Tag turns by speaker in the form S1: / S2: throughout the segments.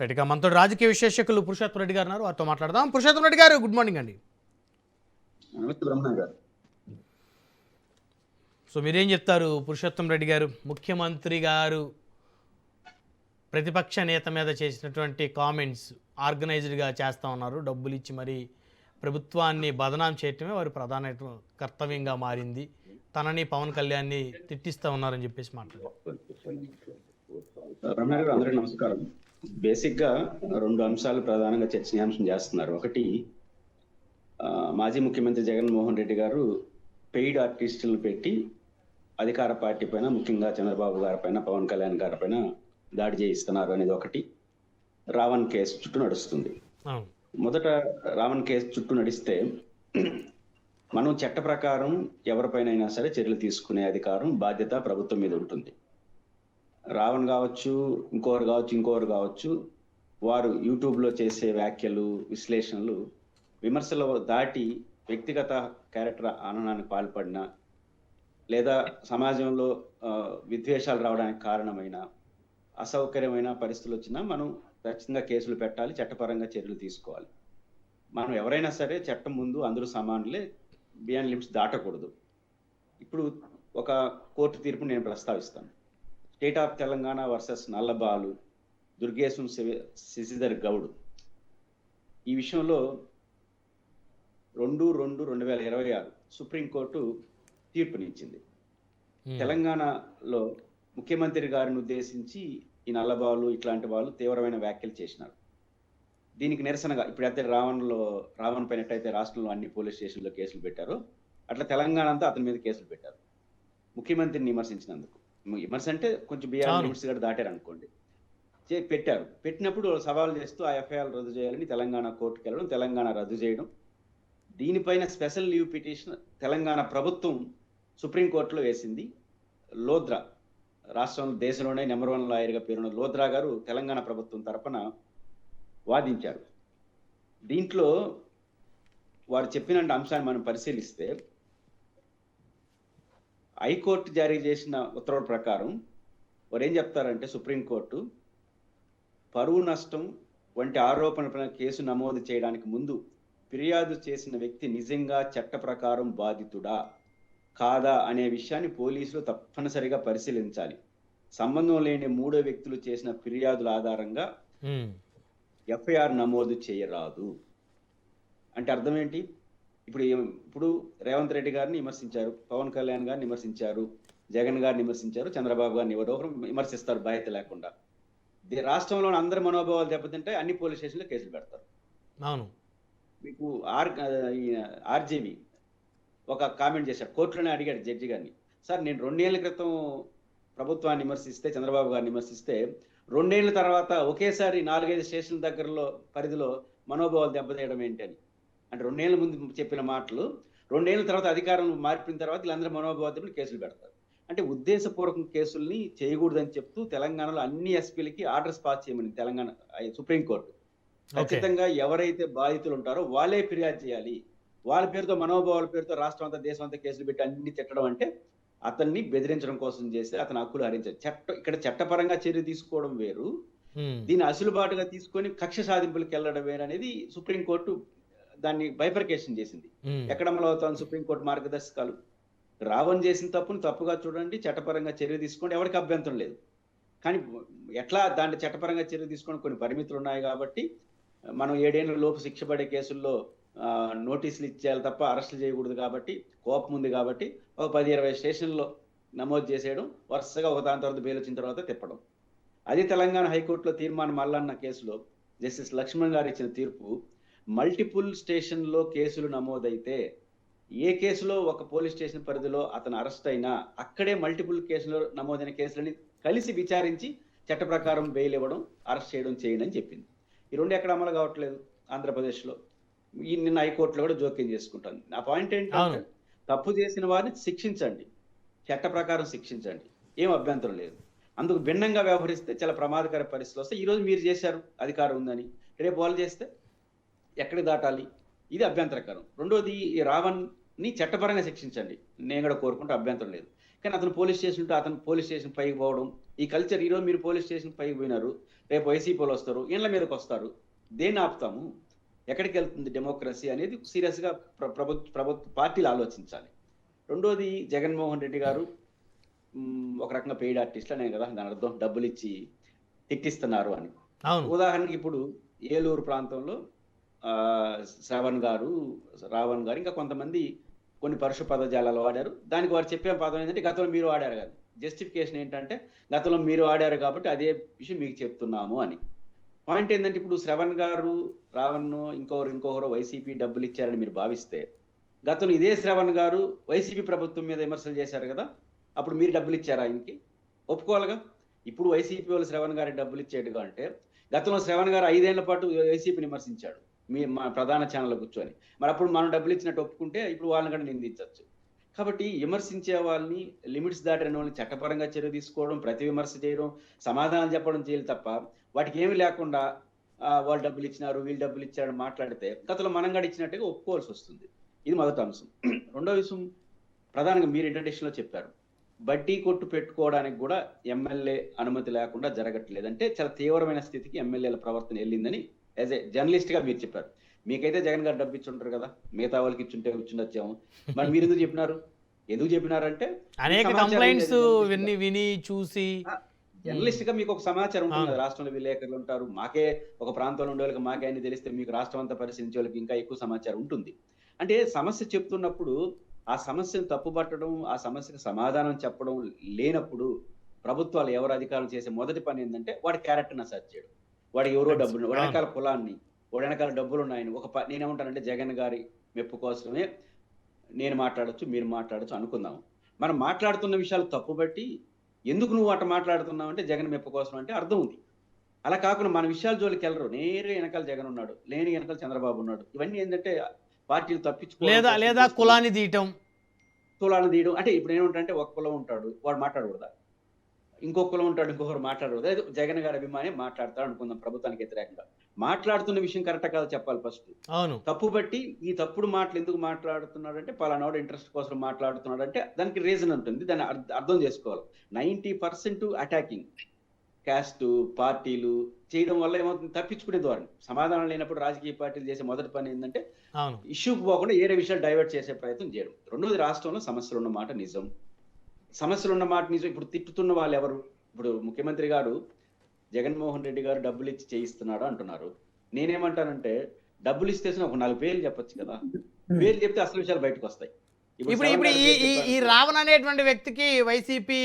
S1: Right, ఇక మనతో రాజకీయ విశ్లేషకులు పురుషోత్తం రెడ్డి గారు ఉన్నారు, వారితో మాట్లాడదాం. పురుషోత్తం రెడ్డి గారు, గుడ్ మార్నింగ్ అండి. సో మీరేం చెప్తారు పురుషోత్తం రెడ్డి గారు? ముఖ్యమంత్రి గారు ప్రతిపక్ష నేత మీద చేసినటువంటి కామెంట్స్ ఆర్గనైజ్డ్గా చేస్తూ ఉన్నారు. డబ్బులు ఇచ్చి మరి ప్రభుత్వాన్ని బదనాం చేయటమే వారి ప్రధాన కర్తవ్యంగా మారింది. తనని పవన్ కళ్యాణ్ని తిట్టిస్తూ ఉన్నారని చెప్పేసి మాట్లాడారు.
S2: రమణ గారు, అందరికీ నమస్కారం. బేసిక్ గా రెండు అంశాలు ప్రధానంగా చర్చనీయాంశం చేస్తున్నారు. ఒకటి, మాజీ ముఖ్యమంత్రి జగన్మోహన్ రెడ్డి గారు పెయిడ్ ఆర్టిస్టులు పెట్టి అధికార పార్టీ పైన, ముఖ్యంగా చంద్రబాబు గారి పైన, పవన్ కళ్యాణ్ గారి పైన దాడి చేయిస్తున్నారు అనేది ఒకటి. రావణ్ కేసు చుట్టూ నడుస్తుంది. మొదట రావణ్ కేసు చుట్టూ నడిస్తే, మనం చట్ట ప్రకారం ఎవరిపైనైనా సరే చర్యలు తీసుకునే అధికారం, బాధ్యత ప్రభుత్వం మీద ఉంటుంది. రావణ్ కావచ్చు, ఇంకొకరు కావచ్చు, వారు యూట్యూబ్లో చేసే వ్యాఖ్యలు, విశ్లేషణలు, విమర్శలు దాటి వ్యక్తిగత క్యారెక్టర్ ఆనందానికి పాల్పడిన, లేదా సమాజంలో విద్వేషాలు రావడానికి కారణమైన, అసౌకర్యమైన పరిస్థితులు వచ్చినా మనం ఖచ్చితంగా కేసులు పెట్టాలి, చట్టపరంగా చర్యలు తీసుకోవాలి. మనం ఎవరైనా సరే చట్టం ముందు అందరూ సమానులే, బియాండ్ లిమిట్స్ దాటకూడదు. ఇప్పుడు ఒక కోర్టు తీర్పు నేను ప్రస్తావిస్తాను. State of Telangana versus నల్లబాలు, దుర్గేశం Shashidhar Goud. ఈ విషయంలో 2/2/2026 సుప్రీంకోర్టు తీర్పునిచ్చింది. తెలంగాణలో ముఖ్యమంత్రి గారిని ఉద్దేశించి ఈ నల్లబాలు ఇట్లాంటి వాళ్ళు తీవ్రమైన వ్యాఖ్యలు చేసినారు. దీనికి నిరసనగా ఇప్పుడైతే రావణ్ పైన ఎట్టయితే రాష్ట్రంలో అన్ని పోలీస్ స్టేషన్లో కేసులు పెట్టారో, అట్లా తెలంగాణ అంతా అతని మీద కేసులు పెట్టారు, ముఖ్యమంత్రిని విమర్శించినందుకు. విమర్శ అంటే కొంచెం బిఆర్ లిమిట్స్ కూడా దాటారు అనుకోండి. పెట్టారు. పెట్టినప్పుడు సవాల్ చేస్తూ ఆ ఎఫ్ఐఆర్ రద్దు చేయాలని తెలంగాణ కోర్టుకు వెళ్ళడం, తెలంగాణ రద్దు చేయడం. దీనిపైన స్పెషల్ లీవ్ పిటిషన్ తెలంగాణ ప్రభుత్వం సుప్రీంకోర్టులో వేసింది. లోద్రా, రాష్ట్రంలో దేశంలోనే నెంబర్ 1 లాయర్గా పేరున్న లోద్రా గారు తెలంగాణ ప్రభుత్వం తరపున వాదించారు. దీంట్లో వారు చెప్పిన అంశాన్ని మనం పరిశీలిస్తే, హైకోర్టు జారీ చేసిన ఉత్తర్వుల ప్రకారం వారు ఏం చెప్తారంటే, సుప్రీంకోర్టు పరువు నష్టం వంటి ఆరోపణలపైన కేసు నమోదు చేయడానికి ముందు ఫిర్యాదు చేసిన వ్యక్తి నిజంగా చట్ట ప్రకారం బాధితుడా కాదా అనే విషయాన్ని పోలీసులు తప్పనిసరిగా పరిశీలించాలి. సంబంధం లేని మూడో వ్యక్తులు చేసిన ఫిర్యాదుల ఆధారంగా ఎఫ్ఐఆర్ నమోదు చేయరాదు. అంటే అర్థం ఏంటి? ఇప్పుడు రేవంత్ రెడ్డి గారిని విమర్శించారు, పవన్ కళ్యాణ్ గారిని విమర్శించారు, జగన్ గారిని విమర్శించారు, చంద్రబాబు గారిని ఎవరొకరు విమర్శిస్తారు బాధ్యత లేకుండా. రాష్ట్రంలోని అందరి మనోభావాలు దెబ్బతింటే అన్ని పోలీస్ స్టేషన్లో కేసులు పెడతారు.
S1: అవును.
S2: మీకు ఆర్జీవి ఒక కామెంట్ చేశాడు, కోర్టులోనే అడిగాడు జడ్జి గారిని, సార్ నేను 2 ఏళ్ల క్రితం ప్రభుత్వాన్ని విమర్శిస్తే, చంద్రబాబు గారిని విమర్శిస్తే, 2 ఏళ్ల తర్వాత ఒకేసారి 4-5 స్టేషన్ల దగ్గరలో పరిధిలో మనోభావాలు దెబ్బతీయడం ఏంటి అని. అంటే 2 ఏళ్ల ముందు చెప్పిన మాటలు 2 ఏళ్ల తర్వాత అధికారం మారిపోయిన తర్వాత వీళ్ళందరూ మనోభావాలు కేసులు పెడతారు. అంటే ఉద్దేశపూర్వక కేసుల్ని చేయకూడదని చెప్తూ తెలంగాణలో అన్ని ఎస్పీలకి ఆర్డర్స్ పాస్ చేయమని తెలంగాణ సుప్రీంకోర్టు. ఖచ్చితంగా ఎవరైతే బాధితులు ఉంటారో వాళ్ళే ఫిర్యాదు చేయాలి. వాళ్ళ పేరుతో, మనోభావాల పేరుతో రాష్ట్రం అంతా, దేశం అంతా కేసులు పెట్టి అన్ని తిట్టడం అంటే అతన్ని బెదిరించడం కోసం చేసి అతని హక్కులు హరించారు. ఇక్కడ చట్టపరంగా చర్య తీసుకోవడం వేరు, దీన్ని అసులుబాటుగా తీసుకొని కక్ష సాధింపులకు వెళ్ళడం వేరు అనేది సుప్రీంకోర్టు దాన్ని బైఫర్కేషన్ చేసింది. ఎక్కడ అమలు అవుతాను సుప్రీంకోర్టు మార్గదర్శకాలు? రావణ్ చేసిన తప్పును తప్పుగా చూడండి, చట్టపరంగా చర్య తీసుకోండి, ఎవరికి అభ్యంతరం లేదు. కానీ ఎట్లా దాన్ని చట్టపరంగా చర్య తీసుకోవడం కొన్ని పరిమితులు ఉన్నాయి కాబట్టి మనం 7 ఏళ్ల లోపు శిక్ష పడే కేసుల్లో నోటీసులు ఇచ్చేయాలి తప్ప అరెస్టులు చేయకూడదు. కాబట్టి కోపం ఉంది కాబట్టి ఒక 10-20 స్టేషన్లో నమోదు చేసేయడం, వరుసగా ఒక దాని తర్వాత బెయిల్ వచ్చిన తర్వాత తిప్పడం. అది తెలంగాణ హైకోర్టులో తీర్మానం మల్లన్న కేసులో జస్టిస్ లక్ష్మణ్ గారు ఇచ్చిన తీర్పు, మల్టిపుల్ స్టేషన్లో కేసులు నమోదైతే, ఏ కేసులో ఒక పోలీస్ స్టేషన్ పరిధిలో అతను అరెస్ట్ అయినా అక్కడే మల్టిపుల్ కేసులో నమోదైన కేసులని కలిసి విచారించి చట్ట ప్రకారం బెయిల్ ఇవ్వడం, అరెస్ట్ చేయడం చేయండి అని చెప్పింది. ఈ 2 ఎక్కడ అమలు కావట్లేదు ఆంధ్రప్రదేశ్లో. నిన్న హైకోర్టులో కూడా జోక్యం చేసుకుంటాను. నా పాయింట్ ఏంటంటే, తప్పు చేసిన వారిని శిక్షించండి, చట్ట ప్రకారం శిక్షించండి, ఏం అభ్యంతరం లేదు. అందుకు భిన్నంగా వ్యవహరిస్తే చాలా ప్రమాదకర పరిస్థితులు వస్తాయి. ఈరోజు మీరు చేశారు, అధికారం ఉందని, రేపు వాళ్ళు చేస్తే ఎక్కడికి దాటాలి? ఇది అభ్యంతరకరం. రెండోది, ఈ రావణ్ని చట్టపరంగా శిక్షించండి, నేను కూడా కోరుకుంటే అభ్యంతరం లేదు. కానీ అతను పోలీస్ స్టేషన్ ఉంటే అతను పోలీస్ స్టేషన్ పైకి పోవడం, ఈ కల్చర్ ఈరోజు మీరు పోలీస్ స్టేషన్ పైకి పోయినారు, రేపు వైసీపీలు వస్తారు, ఇళ్ళ మీదకి వస్తారు. దేన్ని ఆపుతాము? ఎక్కడికి వెళ్తుంది డెమోక్రసీ అనేది సీరియస్గా ప్రభుత్వ పార్టీలు ఆలోచించాలి. రెండోది, జగన్మోహన్ రెడ్డి గారు ఒక రకంగా పెయిడ్ ఆర్టిస్ట్ అనే కదా దాని అర్థం, డబ్బులు ఇచ్చి తిట్టిస్తున్నారు అని. ఉదాహరణకి ఇప్పుడు ఏలూరు ప్రాంతంలో శ్రవణ్ గారు, రావణ్ గారు, ఇంకా కొంతమంది కొన్ని పరుష పదజాలాలు వాడారు. దానికి వారు చెప్పే పదం ఏంటంటే గతంలో మీరు ఆడారు కదా. జస్టిఫికేషన్ ఏంటంటే గతంలో మీరు ఆడారు కాబట్టి అదే విషయం మీకు చెప్తున్నాము అని. పాయింట్ ఏంటంటే ఇప్పుడు శ్రవణ్ గారు, రావణ్, ఇంకొకరు వైసీపీ డబ్బులు ఇచ్చారని మీరు భావిస్తే, గతంలో ఇదే శ్రవణ్ గారు వైసీపీ ప్రభుత్వం మీద విమర్శలు చేశారు కదా, అప్పుడు మీరు డబ్బులు ఇచ్చారా ఆయనకి? ఒప్పుకోవాలిగా. ఇప్పుడు వైసీపీ వాళ్ళు శ్రవణ్ గారికి డబ్బులు ఇచ్చేట్టుగా అంటే, గతంలో శ్రవణ్ గారు 5 ఏళ్ల పాటు వైసీపీని విమర్శించాడు మా ప్రధాన ఛానల్లో కూర్చొని. మరి అప్పుడు మనం డబ్బులు ఇచ్చినట్టు ఒప్పుకుంటే ఇప్పుడు వాళ్ళని కూడా నిందించవచ్చు. కాబట్టి విమర్శించే వాళ్ళని, లిమిట్స్ దాటిన వాళ్ళని చట్టపరంగా చర్య తీసుకోవడం, ప్రతి విమర్శ చేయడం, సమాధానం చెప్పడం చేయాలి తప్ప వాటికి ఏమి లేకుండా వాళ్ళు డబ్బులు ఇచ్చినారు, వీళ్ళు డబ్బులు ఇచ్చారని మాట్లాడితే గతంలో మనం కూడా ఇచ్చినట్టుగా ఒప్పుకోవాల్సి వస్తుంది. ఇది మొదటి అంశం. రెండో విషయం, ప్రధానంగా మీరు ఇంట్రడక్షన్లో చెప్పారు, బడ్డీ కొట్టు పెట్టుకోవడానికి కూడా ఎమ్మెల్యే అనుమతి లేకుండా జరగట్లేదు. అంటే చాలా తీవ్రమైన స్థితికి ఎమ్మెల్యేల ప్రవర్తన వెళ్ళిందని యాజ్ ఏ జర్నలిస్ట్ గా మీరు చెప్పారు. మీకైతే జగన్ గారు డబ్బు ఇచ్చుంటారు కదా, మిగతా వాళ్ళకి ఇచ్చుంటే వచ్చాము. మరి మీరు ఎందుకు చెప్పినారంటే
S1: అనేక కంప్లైంట్స్ విని చూసి
S2: జర్నలిస్ట్ గా మీకు ఒక సమాచారం ఉంటుంది కదా, రాష్ట్రంలో విలేకరులు ఉంటారు, మాకే ఒక ప్రాంతంలో ఉండే వాళ్ళకి మాకే అన్ని తెలిస్తే మీకు రాష్ట్రం అంతా పరిశీలించే వాళ్ళకి ఇంకా ఎక్కువ సమాచారం ఉంటుంది. అంటే సమస్య చెప్తున్నప్పుడు ఆ సమస్యను తప్పుపట్టడం, ఆ సమస్యకు సమాధానం చెప్పడం లేనప్పుడు ప్రభుత్వాలు ఎవరు అధికారులు చేసే మొదటి పని ఏంటంటే వాడి క్యారెక్టర్ని అసర్చ్ చేయడం. వాడు ఎవరో డబ్బులు, వాడి వెనకాల కులాన్ని, వాడి వెనకాల డబ్బులు ఉన్నాయని నేనేమంటానంటే జగన్ గారి మెప్పు కోసమే నేను మాట్లాడచ్చు, మీరు మాట్లాడచ్చు అనుకుందాం. మనం మాట్లాడుతున్న విషయాలు తప్పుబట్టి ఎందుకు నువ్వు అట్లా మాట్లాడుతున్నావు అంటే జగన్ మెప్పు కోసం అంటే అర్థం ఉంది. అలా కాకుండా మన విషయాల జోలికి వెళ్ళరు. నేరే వెనకాల జగన్ ఉన్నాడు, లేని వెనకాల చంద్రబాబు ఉన్నాడు. ఇవన్నీ ఏంటంటే పార్టీలు తప్పించుకోవడం,
S1: లేదా కులాన్ని తీయటం
S2: అంటే ఇప్పుడు ఏమంటే ఒక కులం ఉంటాడు, వాడు మాట్లాడకూడదా? ఇంకొక కులం ఉంటాడు, ఇంకొకరు మాట్లాడకూడదు. అదే జగన్ గారి అభిమాని మాట్లాడతాడు అనుకుందాం ప్రభుత్వానికి వ్యతిరేకంగా. మాట్లాడుతున్న విషయం కరెక్ట్ కాదు చెప్పాలి ఫస్ట్. తప్పు బట్టి ఈ తప్పుడు మాటలు ఎందుకు మాట్లాడుతున్నాడంటే పలానాడు ఇంట్రెస్ట్ కోసం మాట్లాడుతున్నాడు అంటే దానికి రీజన్ ఉంటుంది, దాన్ని అర్థం చేసుకోవాలి. 90% అటాకింగ్ క్యాస్ట్ పార్టీలు చేయడం వల్ల ఏమవుతుంది, తప్పించుకునే ద్వారా సమాధానం లేనప్పుడు రాజకీయ పార్టీలు చేసే మొదటి పని ఏంటంటే ఇష్యూకి పోకుండా ఏరే విషయాలు డైవర్ట్ చేసే ప్రయత్నం చేయడం. రెండోది, రాష్ట్రంలో సమస్యలు ఉన్న మాట నిజం. ఇప్పుడు తిట్టుతున్న వాళ్ళు ఎవరు? ఇప్పుడు ముఖ్యమంత్రి గారు జగన్మోహన్ రెడ్డి గారు డబ్బులు ఇచ్చి చేయిస్తున్నాడు అంటున్నారు. నేనేమంటానంటే డబ్బులు ఇస్తే ఒక 4 పేర్లు చెప్పొచ్చు కదా, పేర్లు చెప్తే అసలు విషయాలు బయటకు వస్తాయి.
S1: ఇప్పుడు ఈ రావణ్ అనేటువంటి వ్యక్తికి వైసీపీ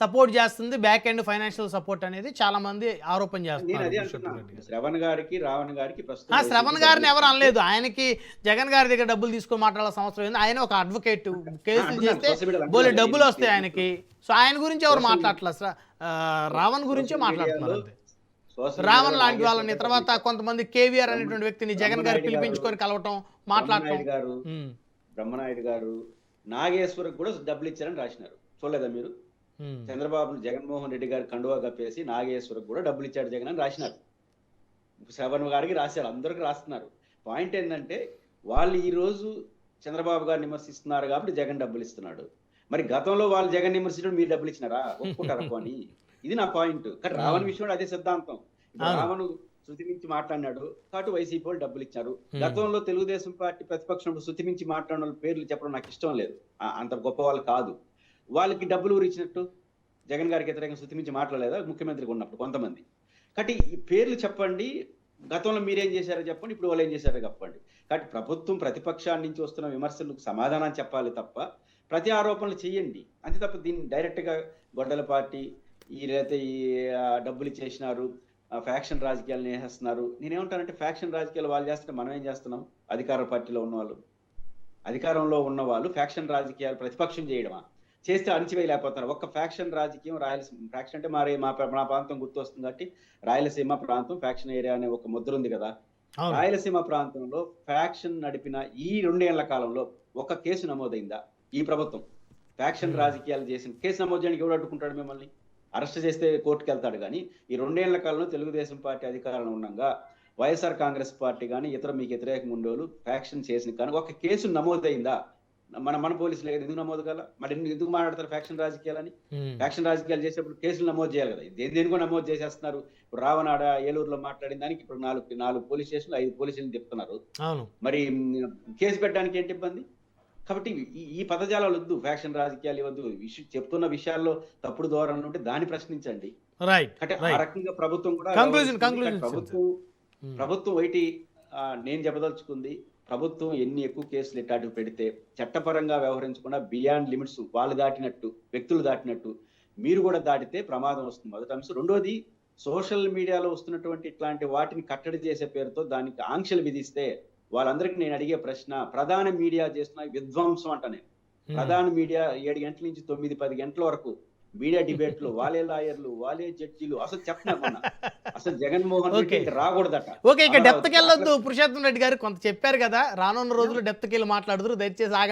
S1: సపోర్ట్ చేస్తుంది, బ్యాక్ ఎండ్ ఫైనాన్షియల్ సపోర్ట్ అనేది చాలా మంది ఆరోపణ చేస్తున్నారు.
S2: శ్రవణ్ గారికి, రావణ్ గారికి
S1: శ్రవణ్ గారిని ఎవరు అనలేదు. ఆయనకి జగన్ గారి దగ్గర డబ్బులు తీసుకొని మాట్లాడాల్సిన అవసరం ఏంది? ఆయన ఒక అడ్వకేట్, కేసులు చేస్తే బోలే డబ్బులు వస్తాయి ఆయనకి. సో ఆయన గురించి ఎవరు మాట్లాడట్లేదు, రావణ్ గురించే మాట్లాడుతున్నారు. రావణ్ లాంటి వాళ్ళని, తర్వాత కొంతమంది కేవీఆర్ అనేటువంటి వ్యక్తిని జగన్ గారు పిలిపించుకొని కలవటం, మాట్లాడటం.
S2: బ్రహ్మనాయుడు గారు నాగేశ్వర్ కూడా డబ్బులు ఇచ్చారని రాసినారు, చూడలేదా మీరు? చంద్రబాబు జగన్మోహన్ రెడ్డి గారు కండువా కప్పేసి నాగేశ్వర్ కూడా డబ్బులు ఇచ్చాడు జగన్ అని రాసినారు. శ్రవణ్ గారికి రాశారు, అందరికి రాస్తున్నారు. పాయింట్ ఏంటంటే వాళ్ళు ఈ రోజు చంద్రబాబు గారిని విమర్శిస్తున్నారు కాబట్టి జగన్ డబ్బులు ఇస్తున్నాడు. మరి గతంలో వాళ్ళు జగన్ విమర్శించడం మీరు డబ్బులు ఇచ్చినారా? ఒప్పుకుంటారా అని? ఇది నా పాయింట్. కానీ రావణ్ విషయంలో అదే సిద్ధాంతం. రావణ్ శృతి మించి మాట్లాడినాడు కాబట్టి వైసీపీ వాళ్ళు డబ్బులు ఇచ్చారు. గతంలో తెలుగుదేశం పార్టీ ప్రతిపక్షంలో శృతి మించి మాట్లాడిన వాళ్ళ పేర్లు చెప్పడం నాకు ఇష్టం లేదు, అంత గొప్ప వాళ్ళు కాదు. వాళ్ళకి డబ్బులు ఊరు ఇచ్చినట్టు జగన్ గారికి వ్యతిరేకంగా శృతి మించి మాట్లాడలేదా ముఖ్యమంత్రిగా ఉన్నప్పుడు కొంతమంది? కాబట్టి ఈ పేర్లు చెప్పండి, గతంలో మీరేం చేశారో చెప్పండి, ఇప్పుడు వాళ్ళు ఏం చేశారో చెప్పండి. కాబట్టి ప్రభుత్వం ప్రతిపక్షాన్ని నుంచి వస్తున్న విమర్శలకు సమాధానం చెప్పాలి తప్ప ప్రతి ఆరోపణలు చేయండి అంతే తప్ప దీన్ని డైరెక్ట్గా గొడ్డల పార్టీ లేకపోతే ఈ డబ్బులు ఇచ్చేసినారు, ఫ్యాక్షన్ రాజకీయాలు నేసేస్తున్నారు. నేనేమంటానంటే ఫ్యాక్షన్ రాజకీయాలు వాళ్ళు చేస్తుంటే మనం ఏం చేస్తున్నాం? అధికార పార్టీలో అధికారంలో ఉన్న వాళ్ళు ఫ్యాక్షన్ రాజకీయాలు ప్రతిపక్షం చేయడమా? చేస్తే అణిచివేయలేకపోతారు. ఒక్క ఫ్యాక్షన్ రాజకీయం, రాయలసీమ ఫ్యాక్షన్ అంటే మరి మా ప్రాంతం గుర్తు వస్తుంది కాబట్టి రాయలసీమ ప్రాంతం ఫ్యాక్షన్ ఏరియా అనే ఒక ముద్ర ఉంది కదా. రాయలసీమ ప్రాంతంలో ఫ్యాక్షన్ నడిపిన ఈ 2 ఏళ్ల కాలంలో ఒక కేసు నమోదైందా? ఈ ప్రభుత్వం ఫ్యాక్షన్ రాజకీయాలు చేసిన కేసు నమోదు చేయడానికి ఎవరు అడ్డుకుంటాడు? మిమ్మల్ని అరెస్ట్ చేస్తే కోర్టుకు వెళ్తాడు. కానీ ఈ 2 ఏళ్ల కాలంలో తెలుగుదేశం పార్టీ అధికారంలో ఉండగా వైఎస్ఆర్ కాంగ్రెస్ పార్టీ కానీ ఇతర మీకు వ్యతిరేకంగా ఉండేవాళ్ళు ఫ్యాక్షన్ చేసిన కానీ ఒక కేసు నమోదైందా? మన పోలీసులే కదా, ఎందుకు నమోదు కాల? మరి ఎందుకు మాట్లాడతారు ఫ్యాక్షన్ రాజకీయాలని?
S1: ఉమ్,
S2: ఫ్యాక్షన్ రాజకీయాలు చేసేప్పుడు కేసులు నమోదు చేయాలి కదా, దేనికో నమోదు చేసేస్తున్నారు. ఇప్పుడు రావనాడ ఏలూరులో మాట్లాడిన దానికి ఇప్పుడు నాలుగు పోలీస్ స్టేషన్లు 5 పోలీసులు తిప్పుతున్నారు.
S1: అవును.
S2: మరి కేసు పెట్టడానికి ఏంటి ఇబ్బంది? కాబట్టి ఈ పదజాలాలు వద్దు, ఫ్యాక్షన్ రాజకీయాలు వద్దు. చెప్తున్న విషయాల్లో తప్పుడు ధోరణులు ఉంటే దాన్ని ప్రశ్నించండి.
S1: రైట్
S2: అంటే ఆ
S1: రైట్.
S2: రకంగా ప్రభుత్వం కూడా
S1: కంక్లూజన్
S2: వ్యవహరిస్తుంది.
S1: కంక్లూజన్
S2: ప్రభుత్వం ఒకటి నేను చెప్పదలుచుకుంది, ప్రభుత్వం ఎన్ని ఎక్కువ కేసులు ఇట్లాంటివి పెడితే చట్టపరంగా వ్యవహరించకుండా బియాండ్ లిమిట్స్ వాళ్ళు దాటినట్టు, వ్యక్తులు దాటినట్టు మీరు కూడా దాటితే ప్రమాదం వస్తుంది. మొదటి అంశం. రెండోది, సోషల్ మీడియాలో వస్తున్నటువంటి ఇట్లాంటి వాటిని కట్టడి చేసే పేరుతో దానికి ఆంక్షలు విధిస్తే వాళ్ళందరికీ నేను అడిగే ప్రశ్న, ప్రధాన మీడియా చేస్తున్న విధ్వంసం అంట. నేను ప్రధాన మీడియా 7 గంటల నుంచి 9-10 గంటల వరకు మీడియా డిబేట్లు, వాళ్ళే లాయర్లు, వాళ్ళే జడ్జిలు, అసలు చెప్పినా అసలు జగన్మోహన్ రెడ్డి
S1: ఓకే.
S2: ఇంకా రాకూడదట.
S1: ఓకే, ఇక డెప్త్కి వెళ్ళొద్దు పురుషోత్తం రెడ్డి గారు. కొంత చెప్పారు కదా, రానున్న రోజుల్లో డెప్త్కి వెళ్ళి మాట్లాడుదురు. దయచేసి ఆగండి.